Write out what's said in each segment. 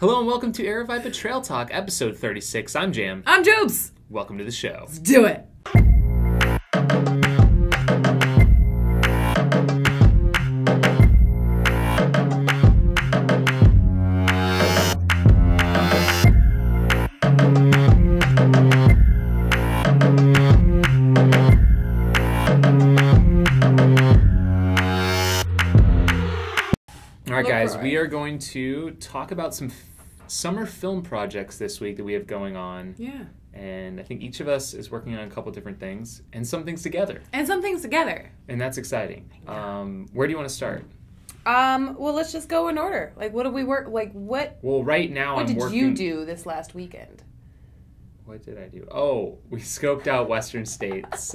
Hello and welcome to Aravaipa Trail Talk, episode 36. I'm Jam. I'm Jubes. Welcome to the show. Let's do it. All right, guys, we are going to talk about some summer film projects this week that we have going on. Yeah. And I think each of us is working on a couple different things and some things together. And that's exciting. Where do you want to start? Well, let's just go in order. Like, what did we work? Like, what? Well, right now I'm working. What did you do this last weekend? What did I do? Oh, we scoped out Western States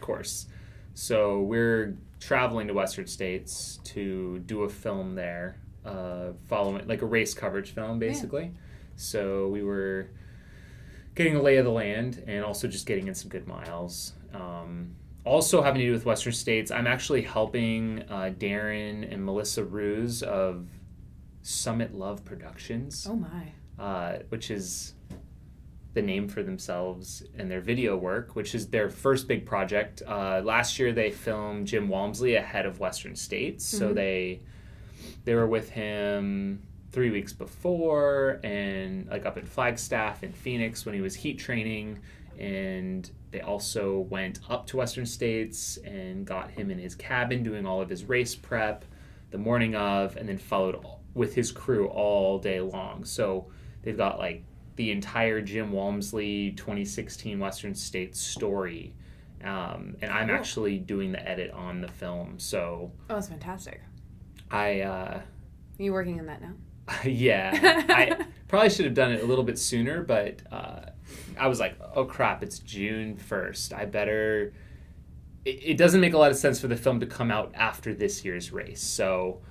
course. So we're traveling to Western States to do a film there, following like a race coverage film, basically. Yeah. So we were getting a lay of the land and also just getting in some good miles. Also having to do with Western States, I'm actually helping Darren and Melissa Ruse of Summit Love Productions. Oh my! Which is the name for themselves and their video work, which is their first big project. Last year they filmed Jim Walmsley ahead of Western States, so they were with him 3 weeks before and like up in Flagstaff in Phoenix when he was heat training, and they also went up to Western States and got him in his cabin doing all of his race prep the morning of, and then followed with his crew all day long. So they've got like the entire Jim Walmsley 2016 Western States story, and I'm actually doing the edit on the film. So that's fantastic. Are you working on that now? Yeah, I probably should have done it a little bit sooner, but I was like, oh crap, it's June 1st. I better. It doesn't make a lot of sense for the film to come out after this year's race. So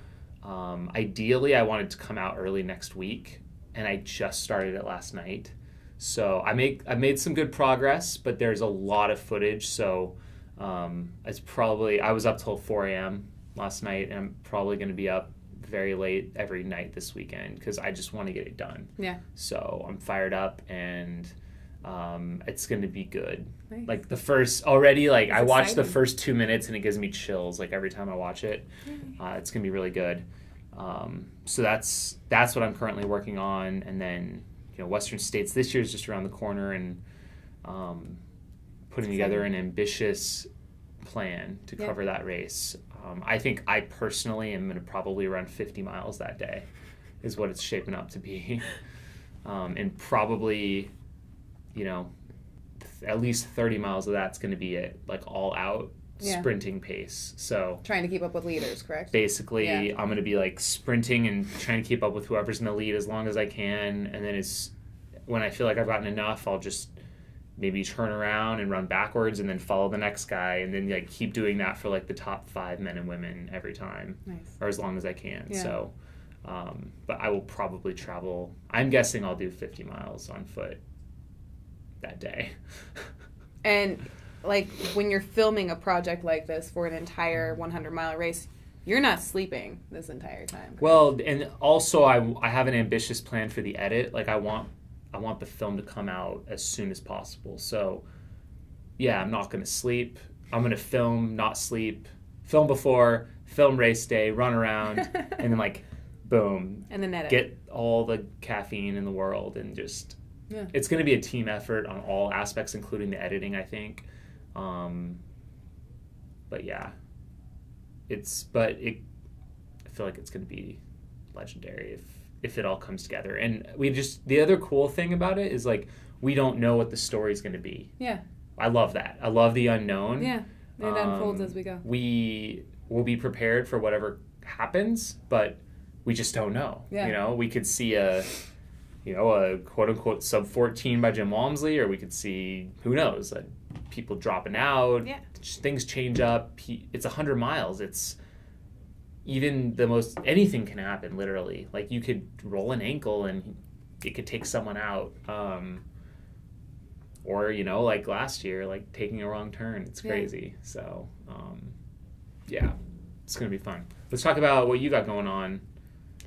ideally, I wanted to come out early next week. And I just started it last night. So I made some good progress, but there's a lot of footage. So I was up till 4 a.m. last night, and I'm probably going to be up very late every night this weekend because I just want to get it done. Yeah. So I'm fired up, and it's going to be good. Nice. Like the first already, like I watched the exciting. first 2 minutes, and it gives me chills like every time I watch it. It's going to be really good. So that's what I'm currently working on, and then Western States this year is just around the corner, and putting together an ambitious plan to cover that race. I think I personally am going to probably run 50 miles that day, is what it's shaping up to be, and probably at least 30 miles of that's going to be it, like all out. Sprinting pace. So trying to keep up with leaders, correct? Basically, I'm going to be like sprinting and trying to keep up with whoever's in the lead as long as I can. And then when I feel like I've gotten enough, I'll just maybe turn around and run backwards and then follow the next guy, and then like keep doing that for like the top 5 men and women every time. Nice. Or as long as I can. Yeah. So, but I will probably travel. I'm guessing I'll do 50 miles on foot that day. And like when you're filming a project like this for an entire 100-mile race, you're not sleeping this entire time. Correct? Well, and also I have an ambitious plan for the edit. Like I want the film to come out as soon as possible. So yeah, I'm not going to sleep. I'm going to film, not sleep, film before, film race day, run around, and then like boom, and then edit. Get all the caffeine in the world, and just it's going to be a team effort on all aspects, including the editing, I think. But yeah, I feel like it's going to be legendary if it all comes together. And the other cool thing about it is like, we don't know what the story's going to be. Yeah. I love that. I love the unknown. Yeah. It unfolds as we go. We will be prepared for whatever happens, but we just don't know. Yeah. We could see a quote unquote sub 14 by Jim Walmsley, or we could see, who knows, people dropping out, things change up. It's 100 miles. It's even anything can happen, literally. Like you could roll an ankle and it could take someone out. Or, like last year, like taking a wrong turn. It's crazy. So, it's going to be fun. Let's talk about what you got going on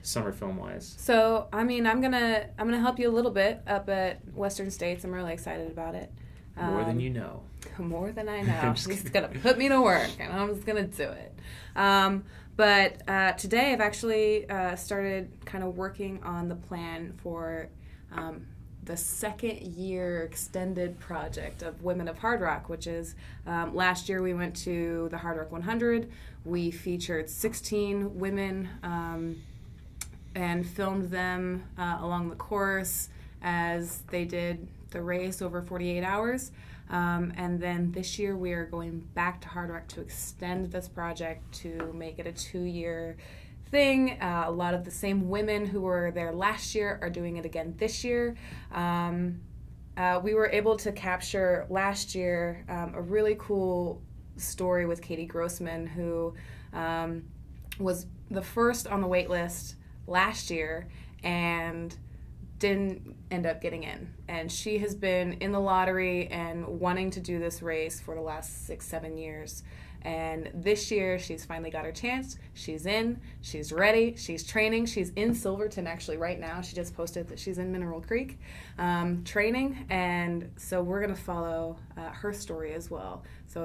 summer film wise? So, I mean, I'm gonna help you a little bit up at Western States. I'm really excited about it. More than you know. More than I know. He's gonna put me to work, and I'm just gonna do it. But today I've actually started kind of working on the plan for the second year extended project of Women of Hardrock, which is last year we went to the Hardrock 100. We featured 16 women and filmed them along the course as they did the race over 48 hours. And then this year we are going back to Hardrock to extend this project to make it a 2-year thing. A lot of the same women who were there last year are doing it again this year. We were able to capture last year a really cool story with Katie Grossman, who was the first on the wait list last year and didn't end up getting in. And she has been in the lottery and wanting to do this race for the last 6-7 years. And this year, she's finally got her chance. She's in. She's ready. She's training. She's in Silverton, actually, right now. She just posted that she's in Mineral Creek training. And so we're going to follow her story as well. So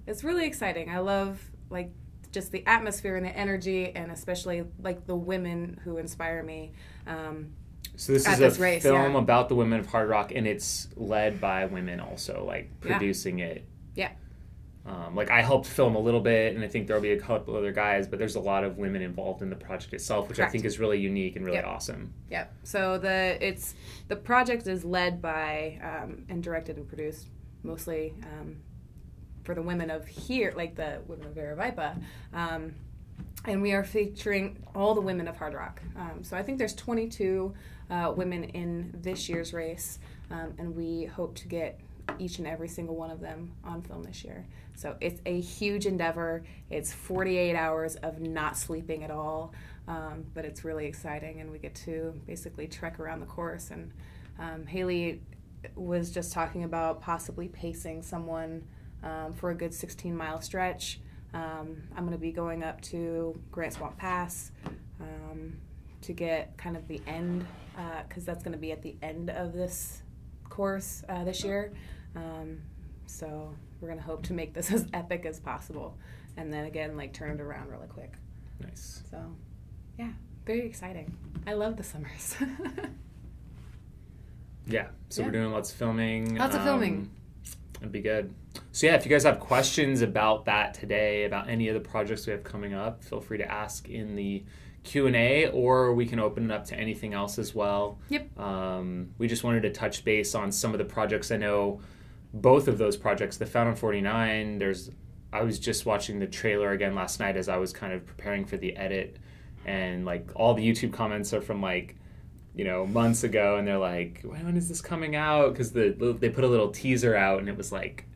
it's really exciting. I love, like, just the atmosphere and the energy, and especially, like, the women who inspire me. So this is a film about the women of Hardrock, and it's led by women also, like, producing it. Yeah. Like, I helped film a little bit, and I think there'll be a couple other guys, but there's a lot of women involved in the project itself, which I think is really unique and really awesome. Yeah. So the project is led by and directed and produced mostly for the women of here, like the women of Aravaipa. And we are featuring all the women of Hardrock. So I think there's 22 women in this year's race, and we hope to get each and every single one of them on film this year. So it's a huge endeavor. It's 48 hours of not sleeping at all, but it's really exciting, and we get to basically trek around the course. And Haley was just talking about possibly pacing someone for a good 16-mile stretch. I'm going to be going up to Grant Swamp Pass to get kind of the end, because that's going to be at the end of this course this year. So we're going to hope to make this as epic as possible, and then again, like, turn it around really quick. Nice. So, yeah, very exciting. I love the summers. Yeah, so we're doing lots of filming. Lots of filming. It'd be good. So yeah, if you guys have questions about that today, about any of the projects we have coming up, feel free to ask in the Q&A, or we can open it up to anything else as well. Yep. We just wanted to touch base on some of the projects. I know both of those projects, the Found on 49, I was just watching the trailer again last night as I was kind of preparing for the edit, and like all the YouTube comments are from, like, you know, months ago, and they're like, when is this coming out? Because they put a little teaser out, and it was like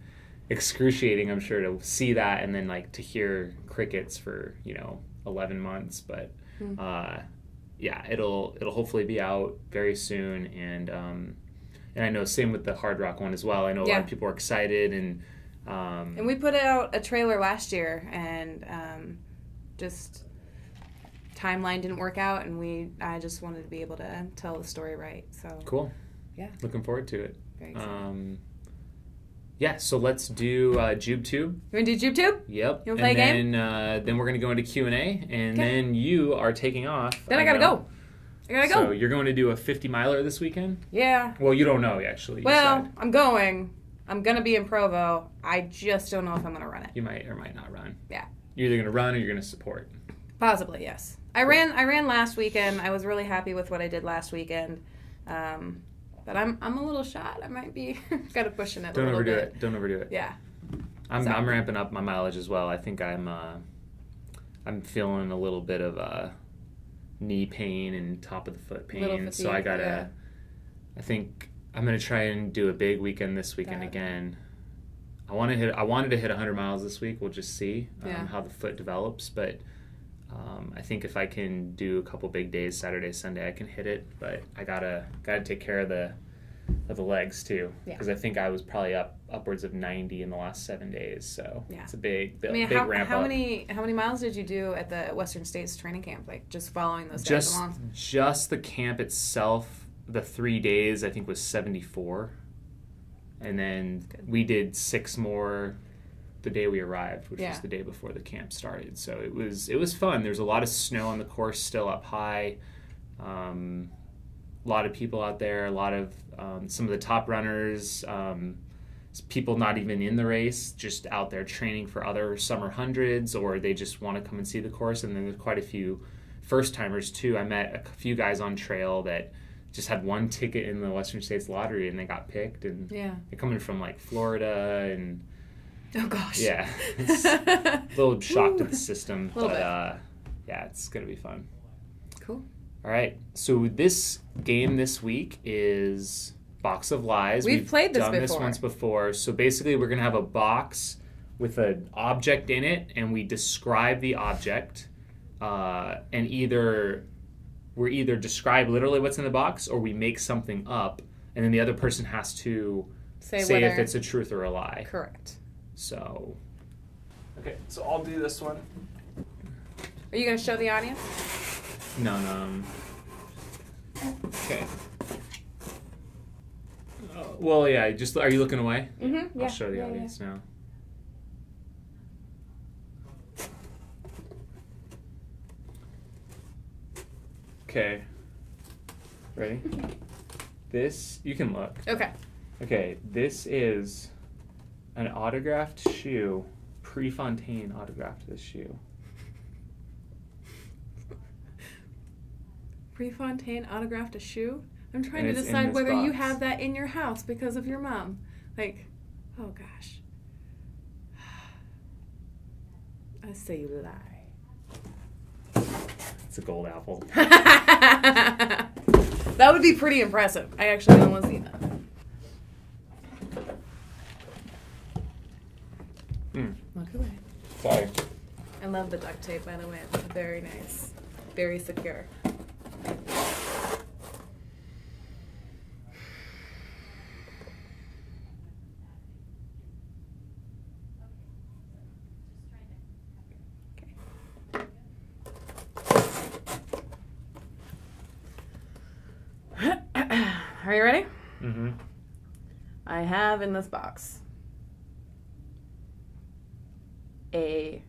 excruciating, I'm sure, to see that and then like to hear crickets for, 11 months. But yeah, it'll hopefully be out very soon, and I know same with the Hardrock one as well. I know a lot of people are excited, and we put out a trailer last year, and just timeline didn't work out, and I just wanted to be able to tell the story right. So cool. Yeah, looking forward to it. Very exciting. Yeah, so let's do JubeTube. You want to do JubeTube? Yep. You want to play a game? Then we're going to go into Q&A, and then you are taking off. Then I got to go. So you're going to do a 50-miler this weekend? Yeah. Well, you don't know, actually. I'm going. I'm going to be in Provo. I just don't know if I'm going to run it. You might or might not run. Yeah. You're either going to run or you're going to support. Possibly, yes. I ran last weekend. I was really happy with what I did last weekend. But I'm a little shot. I might be got to pushing it a little bit. Don't overdo it. Yeah. I'm ramping up my mileage as well. I think I'm feeling a little bit of knee pain and top of the foot pain. Fatigue, so I gotta. I think I'm gonna try and do a big weekend this weekend again. I wanted to hit 100 miles this week. We'll just see how the foot develops, but. I think if I can do a couple big days, Saturday, Sunday, I can hit it. But I gotta take care of of the legs too, Yeah. because I think I was probably upwards of 90 in the last 7 days. So Yeah. it's a big I mean, ramp how up. many miles did you do at the Western States training camp? Like just following those guys along? Just the camp itself, the 3 days I think was 74, and then we did 6 more the day we arrived, which was the day before the camp started. So it was fun. There's a lot of snow on the course still up high. A lot of people out there, a lot of some of the top runners, people not even in the race, just out there training for other summer hundreds, or they just want to come and see the course. And then there's quite a few first timers too. I met a few guys on trail that just had one ticket in the Western States lottery and they got picked, and they're coming from like Florida and oh gosh, yeah, it's a little shock to the system, but yeah, it's gonna be fun. Cool. All right, so this game this week is Box of Lies. We've played this done before. this once before. So basically, we're gonna have a box with an object in it, and we describe the object, and we either describe literally what's in the box, or we make something up, and then the other person has to say if it's a truth or a lie. Correct. So, okay, so I'll do this one. Are you going to show the audience? No. Okay. Well, yeah, just, are you looking away? Mm-hmm. Yeah. I'll show the audience now. Okay. Ready? This, you can look. Okay. Okay, this is an autographed shoe. Prefontaine autographed this shoe. Prefontaine autographed a shoe? I'm trying And to it's in decide this whether you box. have that in your house because of your mom. Like, oh gosh. I say you lie. It's a gold apple. That would be pretty impressive. I actually don't want to see that. Look away. Sorry. I love the duct tape, by the way. It's very nice. Very secure. Are you ready? Mm-hmm. I have in this box a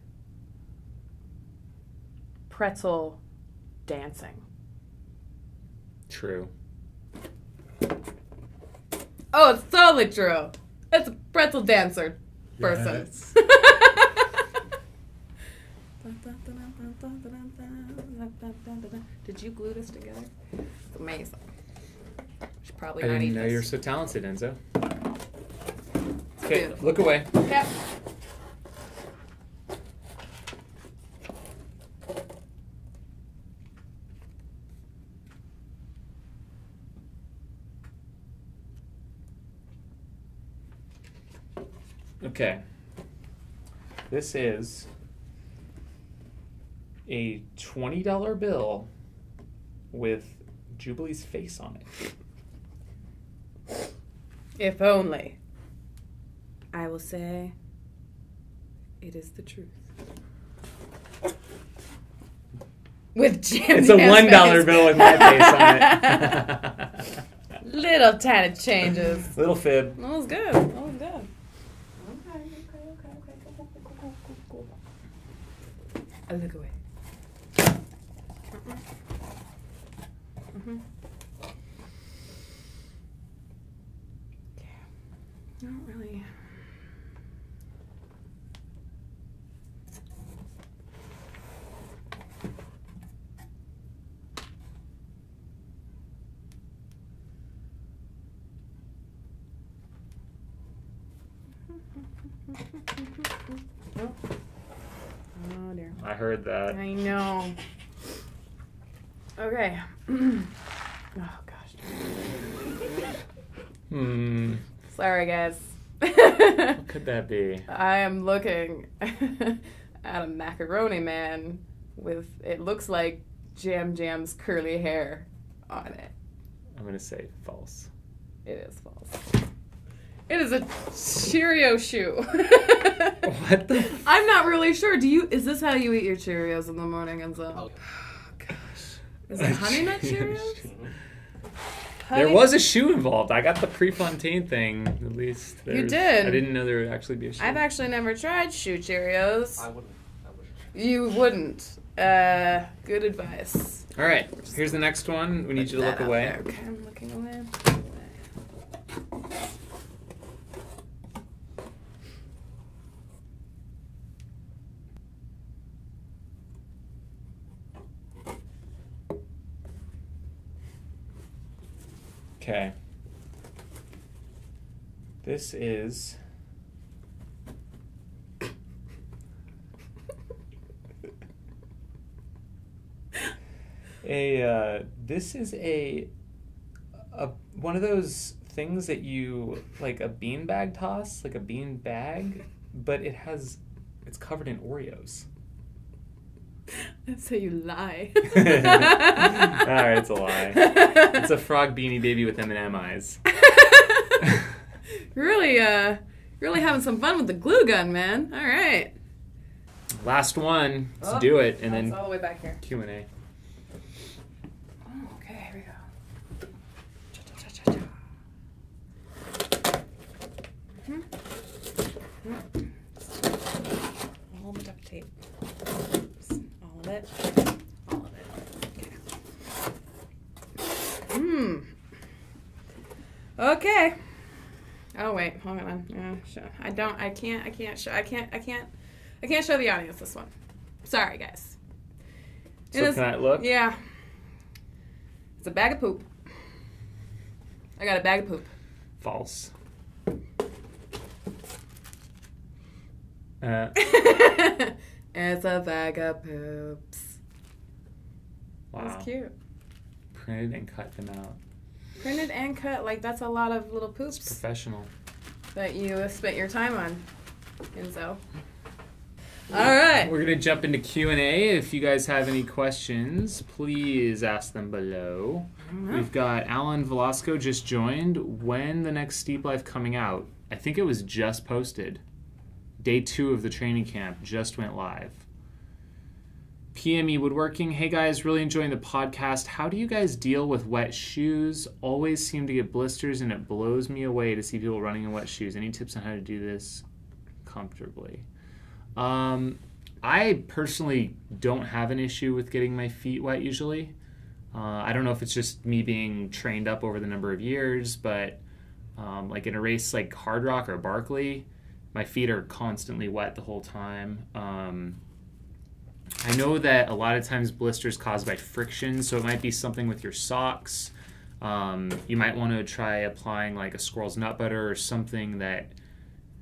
pretzel dancing. True. Oh, it's totally true. It's a pretzel dancer person. Yes. Did you glue this together? It's amazing. Should probably I not didn't eat know this. you're so talented, Enzo. It's Okay, beautiful. look away. Yep. Okay. This is a $20 bill with Jubilee's face on it. If only. I will say it is the truth. With Jim It's a $1 bill with my face on it. Little tiny changes. Little fib. That was good. That was good. Okay. Cool. I look away. Yeah. Not really. Oh dear. I heard that. I know. Okay. Oh gosh. Sorry guys. What could that be? I am looking at a macaroni man with, it looks like Jam Jam's curly hair on it. I'm going to say false. It is false. It is a Cheerio shoe. What the? I'm not really sure. Is this how you eat your Cheerios in the morning, Enzo? Oh, gosh. Is it Honey Nut Cheerios? There was a shoe involved. I got the Prefontaine thing, at least. You did? I didn't know there would actually be a shoe. I've actually never tried shoe Cheerios. I wouldn't. You wouldn't. Good advice. All right, here's the next one. We need you to look away. Okay, I'm looking away. Okay. This is a one of those things that you like a beanbag toss, like a bean bag, but it's covered in Oreos. That's how you lie. Alright, it's a lie. It's a frog beanie baby with M&M eyes. Really having some fun with the glue gun, man. All right. Last one. Let's do it, and then all the way back here. Q&A. Oh, okay, here we go. All the duct tape. All of it. All of it. Okay. Okay. Oh wait, hold on. I can't show the audience this one. Sorry, guys. So can I look? Yeah. It's a bag of poop. I got a bag of poop. False. It's a bag of poops. Wow. That's cute. Printed and cut them out. Printed and cut, like that's a lot of little poops. It's professional. That you spent your time on, Enzo. All right. We're going to jump into Q&A. If you guys have any questions, please ask them below. We've got Alan Velasco just joined. When the next Steep Life coming out? I think it was just posted. Day 2 of the training camp just went live. PME Woodworking. Hey guys, really enjoying the podcast. How do you guys deal with wet shoes? Always seem to get blisters and it blows me away to see people running in wet shoes. Any tips on how to do this comfortably? I personally don't have an issue with getting my feet wet usually. I don't know if it's just me being trained up over the number of years, but like in a race like Hardrock or Barkley, my feet are constantly wet the whole time. I know that a lot of times blisters caused by friction, so it might be something with your socks. You might want to try applying like a squirrel's nut butter or something that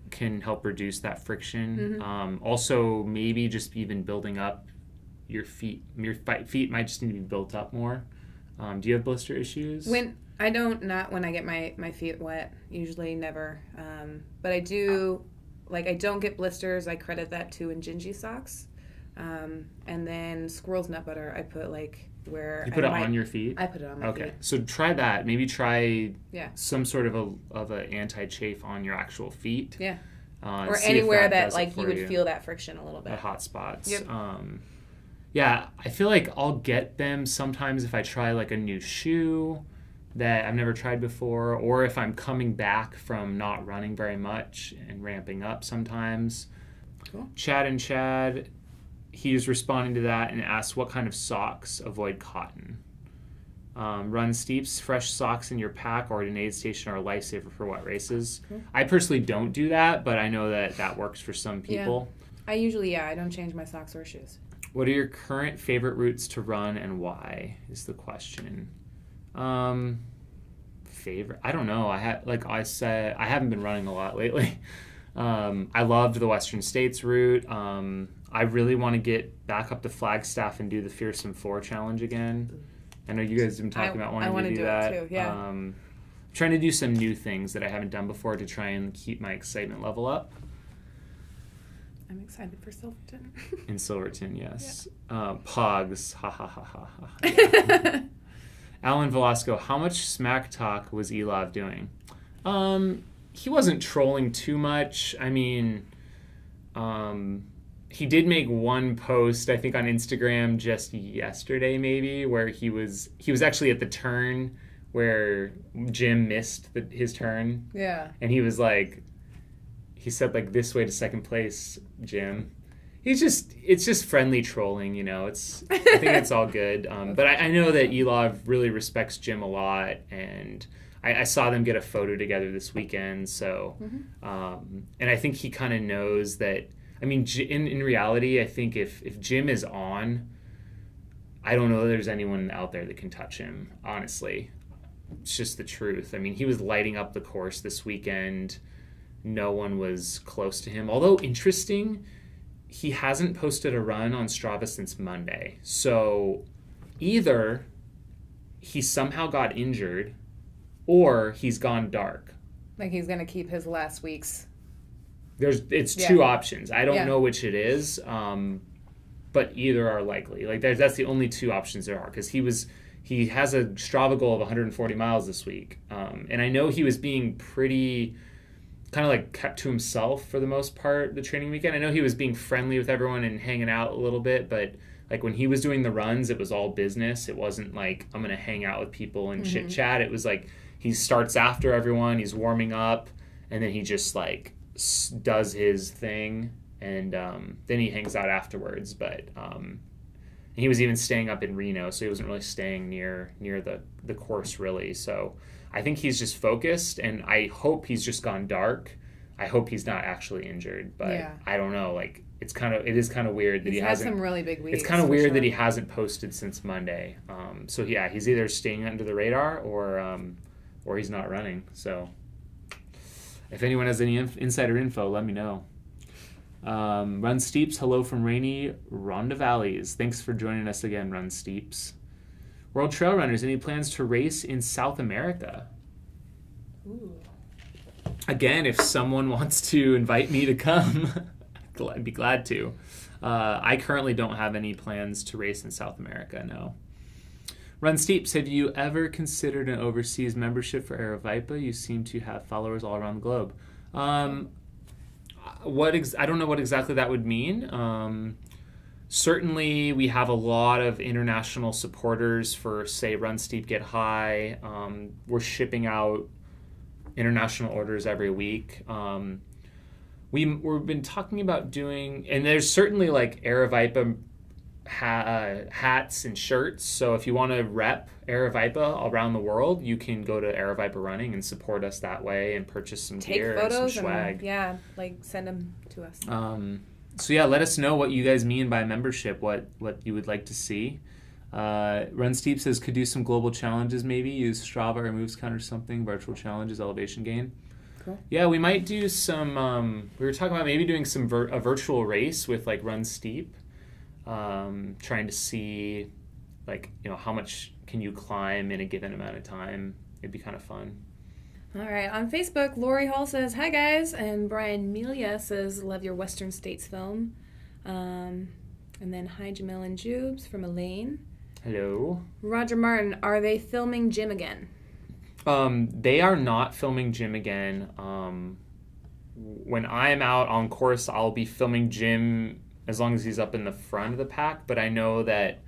can help reduce that friction. Mm-hmm. Also, maybe just even building up your feet. Your feet might just need to be built up more. Do you have blister issues? Not when I get my feet wet. Usually never. But I do, I don't get blisters. I credit that to Injinji socks. And then squirrel's nut butter, I put where you put it on your feet. I put it on my feet. Okay, so try that. Maybe try Yeah. some sort of a anti-chafe on your actual feet. Yeah. And Or see if anywhere that does it you for would feel that friction a little bit. At hot spots. Yep. Yeah, I feel like I'll get them sometimes if I try like a new shoe that I've never tried before, or if I'm coming back from not running very much and ramping up sometimes. Cool. Chad, he's responding to that and asks what kind of socks avoid cotton. Run steeps, fresh socks in your pack or at an aid station are a lifesaver for wet races. Cool. I personally don't do that, but I know that works for some people. Yeah. I don't change my socks or shoes. What are your current favorite routes to run and why is the question. Favorite? I don't know. I haven't been running a lot lately. I loved the Western States route. I really want to get back up to Flagstaff and do the Fearsome 4 challenge again. I know you guys have been talking about wanting to do that. It too, yeah. I'm trying to do some new things that I haven't done before to try and keep my excitement level up. I'm excited for Silverton. In Silverton, yes. Yeah. Pogs, ha ha ha ha ha. Alan Velasco, how much smack talk was Elov doing? He wasn't trolling too much. I mean, he did make one post, I think, on Instagram just yesterday, maybe, where he was actually at the turn where Jim missed his turn. Yeah. And he was like, he said, like, this way to second place, Jim. It's just friendly trolling, you know. I think it's all good. But I know that Elov really respects Jim a lot, and I saw them get a photo together this weekend. So, and I think he kind of knows that. I mean, in reality, I think if Jim is on, I don't know that there's anyone out there that can touch him. Honestly, it's just the truth. I mean, he was lighting up the course this weekend. No one was close to him. Although interesting, he hasn't posted a run on Strava since Monday. So either he somehow got injured or he's gone dark. Like he's going to keep his last week's. It's two options. I don't know which it is, but either are likely. Like that's the only two options there are, because he has a Strava goal of 140 miles this week. And I know he was being pretty kind of like kept to himself for the most part the training weekend. I know he was being friendly with everyone and hanging out a little bit, but like when he was doing the runs, it was all business. It wasn't like I'm going to hang out with people and chit chat. It was like he starts after everyone, he's warming up, and then he just like does his thing, and then he hangs out afterwards. But he was even staying up in Reno, so he wasn't really staying near the course really. So I think he's just focused, and I hope he's just gone dark. I hope he's not actually injured, but I don't know. Like it is kind of weird that he hasn't. Had some really big weeks. It's kind of weird that he hasn't posted since Monday. So yeah, he's either staying under the radar or he's not running. So if anyone has any insider info, let me know. Run Steeps, hello from rainy Rhonda Valleys. Thanks for joining us again, Run Steeps. World Trail Runners, any plans to race in South America? Ooh. Again, if someone wants to invite me to come, I'd be glad to. I currently don't have any plans to race in South America, no. Run Steeps, have you ever considered an overseas membership for Aravaipa? You seem to have followers all around the globe. I don't know what exactly that would mean. Certainly, we have a lot of international supporters for, say, Run Steep, Get High. We're shipping out international orders every week. We've been talking about doing, and there's certainly like Aravaipa hats and shirts. So if you want to rep Aravaipa around the world, you can go to Aravaipa Running and support us that way and purchase some gear and some swag. And send them to us. So yeah, let us know what you guys mean by membership, what you would like to see. Run Steep says could do some global challenges, maybe use Strava or MovesCount or something, virtual challenges, elevation gain. Cool. Yeah, we might do some, we were talking about maybe doing a virtual race with like Run Steep, trying to see like, how much can you climb in a given amount of time. It'd be kind of fun. All right, on Facebook, Lori Hall says, hi guys, and Brian Melia says, love your Western States film. And then hi Jamel and Jubes from Elaine. Hello. Roger Martin, are they filming Jim again? They are not filming Jim again. When I am out on course, I'll be filming Jim as long as he's up in the front of the pack, but I know that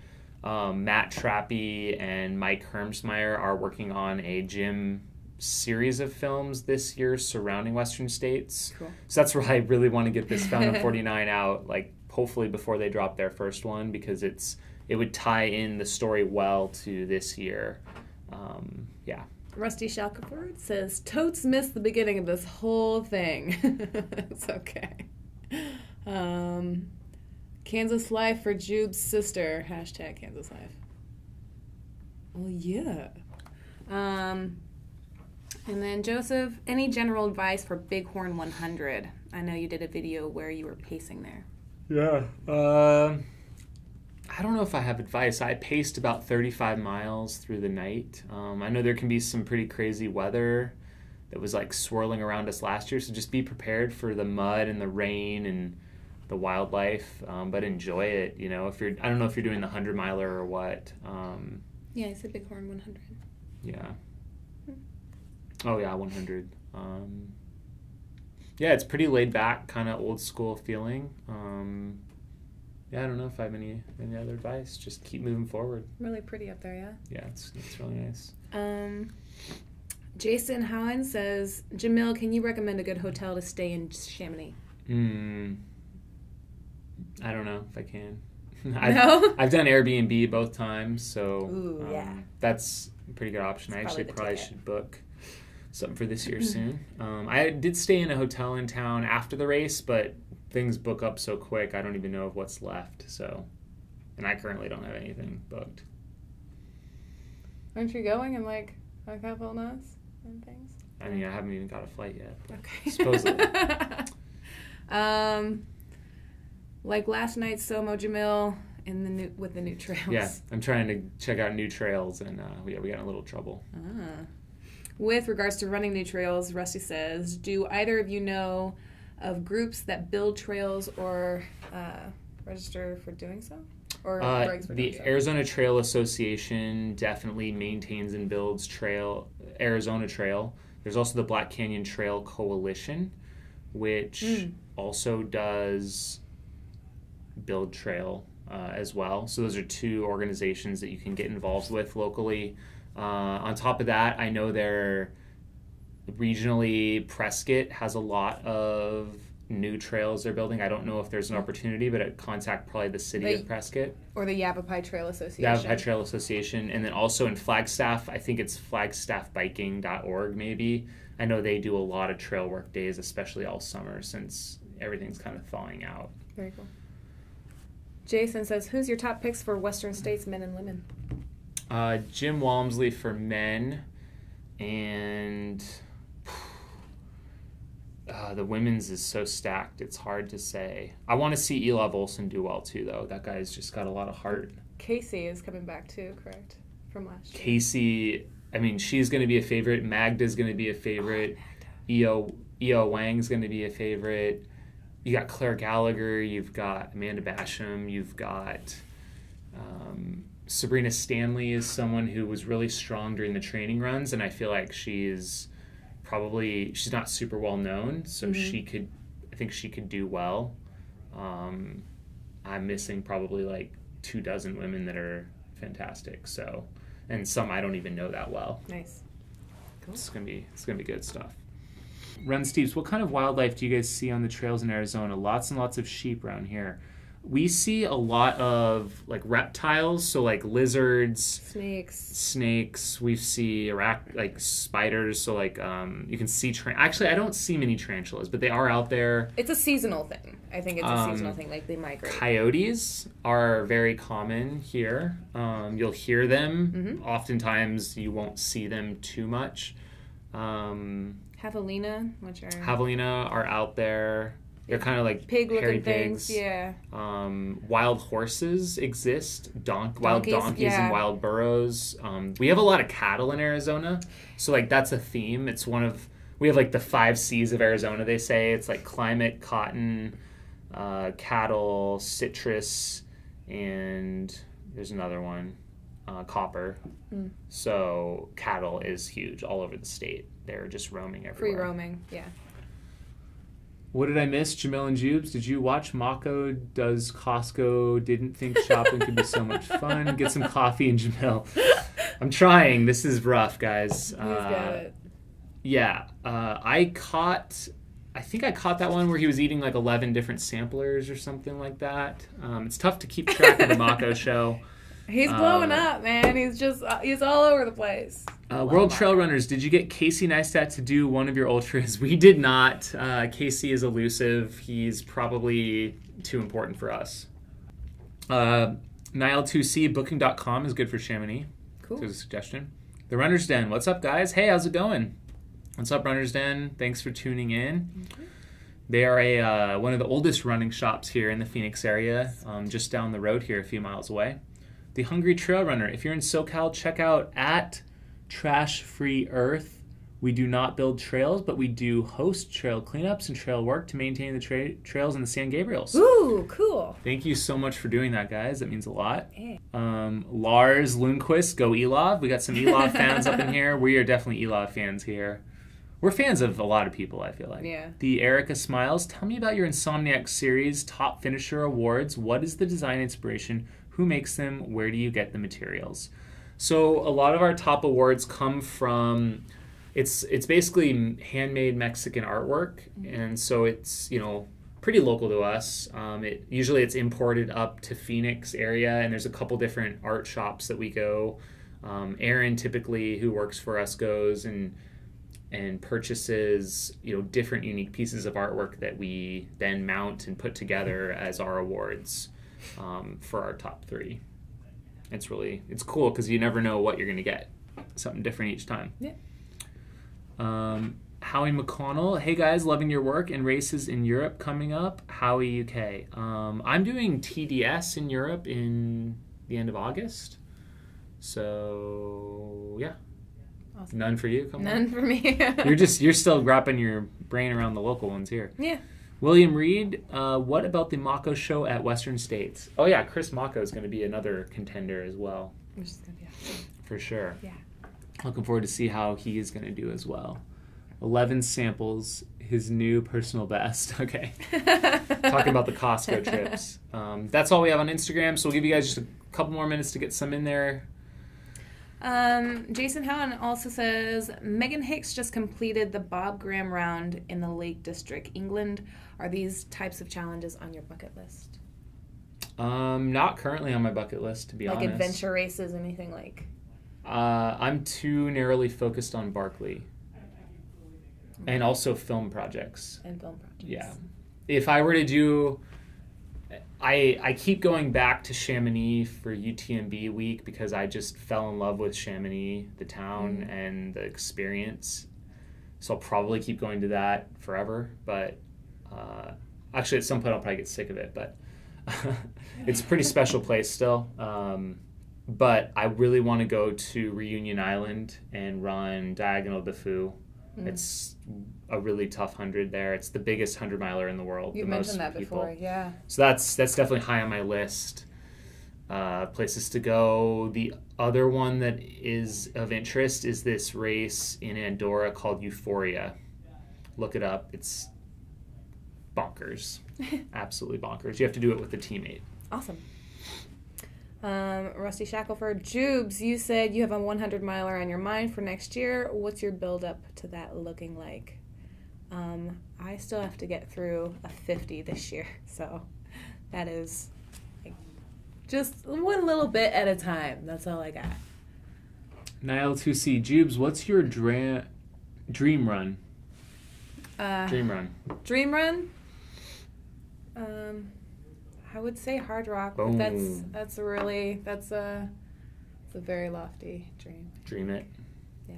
Matt Trappy and Mike Hermsmeyer are working on a Jim series of films this year surrounding Western States. Cool. So that's where I really want to get this Fountain 49 out, like hopefully before they drop their first one, because it would tie in the story well to this year. Yeah. Rusty Shalkaford says, totes missed the beginning of this whole thing. It's okay. Kansas Life for Jube's sister. # Kansas Life. Well, yeah. And then Joseph, any general advice for Bighorn 100? I know you did a video where you were pacing there. Yeah. I don't know if I have advice. I paced about 35 miles through the night. I know there can be some pretty crazy weather that was like swirling around us last year, so just be prepared for the mud and the rain and the wildlife, but enjoy it. I don't know if you're doing the 100-miler or what. Yeah, I said Bighorn 100. Yeah. Oh, yeah, 100. Yeah, it's pretty laid back, kind of old school feeling. Yeah, I don't know if I have any other advice. Just keep moving forward. Really pretty up there, yeah? Yeah, it's really nice. Jason Howen says, Jamil, can you recommend a good hotel to stay in Chamonix? I don't know if I can. No? I've done Airbnb both times, so Ooh, yeah. That's a pretty good option. I actually probably should book something for this year soon. I did stay in a hotel in town after the race, but things book up so quick, I don't even know of what's left. So, and I currently don't have anything booked. Aren't you going in like a couple months and things? I mean, I haven't even got a flight yet. Okay. Supposedly. Like last night's Somo Jamil with the new trails. Yeah, I'm trying to check out new trails, and we got in a little trouble. With regards to running new trails, Rusty says, do either of you know of groups that build trails or register for doing so? Or the Arizona Trail Association definitely maintains and builds Arizona Trail. There's also the Black Canyon Trail Coalition, which also does build trail as well. So those are two organizations that you can get involved with locally. On top of that, I know they're regionally, Prescott has a lot of new trails they're building. I don't know if there's an opportunity, but I'd contact probably the city of Prescott. Or the Yavapai Trail Association. Yavapai Trail Association. And then also in Flagstaff, I think it's flagstaffbiking.org maybe. I know they do a lot of trail work days, especially all summer since everything's kind of thawing out. Very cool. Jason says, who's your top picks for Western States men and women? Jim Walmsley for men, and the women's is so stacked, it's hard to say. I want to see Elav Olsen do well too, though. That guy's just got a lot of heart. Casey is coming back too, correct? From last year. Casey, I mean, she's going to be a favorite. Magda's going to be a favorite. EO Wang's going to be a favorite. You got Claire Gallagher. You've got Amanda Basham. You've got Sabrina Stanley is someone who was really strong during the training runs, and I feel like she's not super well known, so I think she could do well. I'm missing probably like 24 women that are fantastic, so, and some I don't even know that well. Nice. Cool. It's gonna be good stuff. Run Steves, what kind of wildlife do you guys see on the trails in Arizona? Lots and lots of sheep around here. We see a lot of like reptiles, so like lizards, snakes. We see like spiders, so like you can see. Actually, I don't see many tarantulas, but they are out there. It's a seasonal thing. I think it's a seasonal thing. Like they migrate. Coyotes are very common here. You'll hear them. Oftentimes, you won't see them too much. Javelina are out there. They're kind of like pig-looking pigs. Things, yeah. Wild horses exist. Wild donkeys and wild burros. We have a lot of cattle in Arizona, so like that's a theme. We have like the 5 C's of Arizona. They say it's like climate, cotton, cattle, citrus, and there's another one, copper. So cattle is huge all over the state. They're just roaming everywhere. Free roaming, yeah. What did I miss? Jamil and Jubes, did you watch Mako Does Costco? Didn't think shopping could be so much fun. Get some coffee and Jamil. I'm trying. This is rough, guys. He's got it. Yeah. I think I caught that one where he was eating like 11 different samplers or something like that. It's tough to keep track of the Mako show. He's blowing up, man. He's all over the place. World Trail Runners, did you get Casey Neistat to do one of your ultras? We did not. Casey is elusive. He's probably too important for us. Nile2C, booking.com is good for Chamonix. Cool. There's a suggestion. The Runner's Den, what's up, guys? Hey, how's it going? What's up, Runner's Den? Thanks for tuning in. They are one of the oldest running shops here in the Phoenix area, just down the road here, a few miles away. The Hungry Trail Runner. If you're in SoCal, check out at Trash Free Earth We do not build trails, but we do host trail cleanups and trail work to maintain the trails in the San Gabriels. Ooh, cool. Thank you so much for doing that, guys. That means a lot. Hey. Lars Lundquist, go Elov. We got some Elov fans up in here. We are definitely Elov fans here. We're fans of a lot of people, I feel like. Yeah. The Erica Smiles, tell me about your Insomniac series, Top Finisher Awards. What is the design inspiration? Who makes them? Where do you get the materials? So a lot of our top awards come from... It's basically handmade Mexican artwork, and so it's, you know, pretty local to us. Usually it's imported up to Phoenix area, and there's a couple different art shops that we go. Aaron typically, who works for us, goes and purchases, you know, different unique pieces of artwork that we then mount and put together as our awards for our top 3. It's cool because you never know what you're going to get. Something different each time. Yeah. Howie McConnell, hey guys, loving your work and races in Europe coming up. Howie, UK. I'm doing TDS in Europe in the end of August. So, yeah. Awesome. None for you? None for me. You're still wrapping your brain around the local ones here. Yeah. William Reed, what about the Mako show at Western States? Oh yeah, Chris Mako is going to be another contender as well. Which is going to be awesome. For sure. Yeah. Looking forward to see how he is going to do as well. 11 samples, his new personal best. Okay. Talking about the Costco trips. That's all we have on Instagram, so we'll give you guys just a couple more minutes to get some in there. Jason Howen also says, Megan Hicks just completed the Bob Graham round in the Lake District, England. Are these types of challenges on your bucket list? Not currently on my bucket list, to be honest. Like adventure races, anything like... I'm too narrowly focused on Barkley. And also film projects. And film projects. Yeah. If I were to do... I keep going back to Chamonix for UTMB week because I just fell in love with Chamonix, the town, and the experience. So I'll probably keep going to that forever. But actually, at some point, I'll probably get sick of it. But it's a pretty special place still. But I really want to go to Reunion Island and run Diagonal de Fou. It's a really tough 100 there. It's the biggest 100-miler in the world. You've mentioned that before, yeah. So that's definitely high on my list. Places to go. The other one that is of interest is this race in Andorra called Euphoria. Look it up. It's bonkers. Absolutely bonkers. You have to do it with a teammate. Awesome. Rusty Shackelford, Jubes, you said you have a 100-miler on your mind for next year. What's your build-up to that looking like? I still have to get through a 50 this year, so that is like just one little bit at a time. That's all I got. Niall2C, Jubes, what's your dream run? Dream run. Dream run? I would say Hardrock, but that's a very lofty dream. Dream it. Yeah.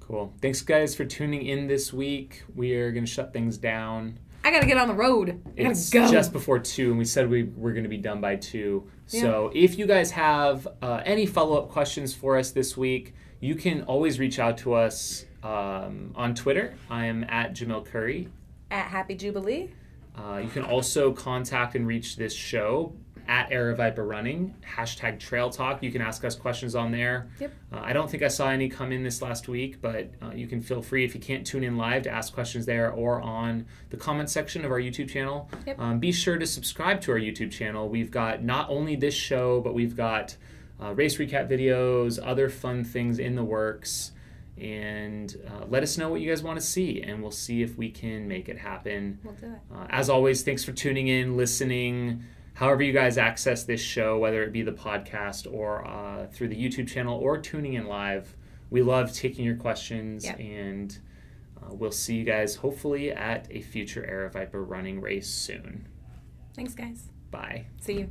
Cool. Thanks, guys, for tuning in this week. We are going to shut things down. I got to get on the road. It's just before 2, and we said we were going to be done by 2. Yeah. So if you guys have any follow-up questions for us this week, you can always reach out to us on Twitter. I am at Jamil Curry. At Happy Jubilee. You can also contact and reach this show at Aravaipa Running, #Trail Talk. You can ask us questions on there. Yep. I don't think I saw any come in this last week, but you can feel free, if you can't tune in live, to ask questions there or on the comment section of our YouTube channel. Yep. Be sure to subscribe to our YouTube channel. We've got not only this show, but we've got race recap videos, other fun things in the works. And let us know what you guys want to see, and we'll see if we can make it happen. We'll do it. As always, thanks for tuning in, listening, however you guys access this show, whether it be the podcast or through the YouTube channel or tuning in live. We love taking your questions, and we'll see you guys hopefully at a future Aravaipa running race soon. Thanks, guys. Bye. See you.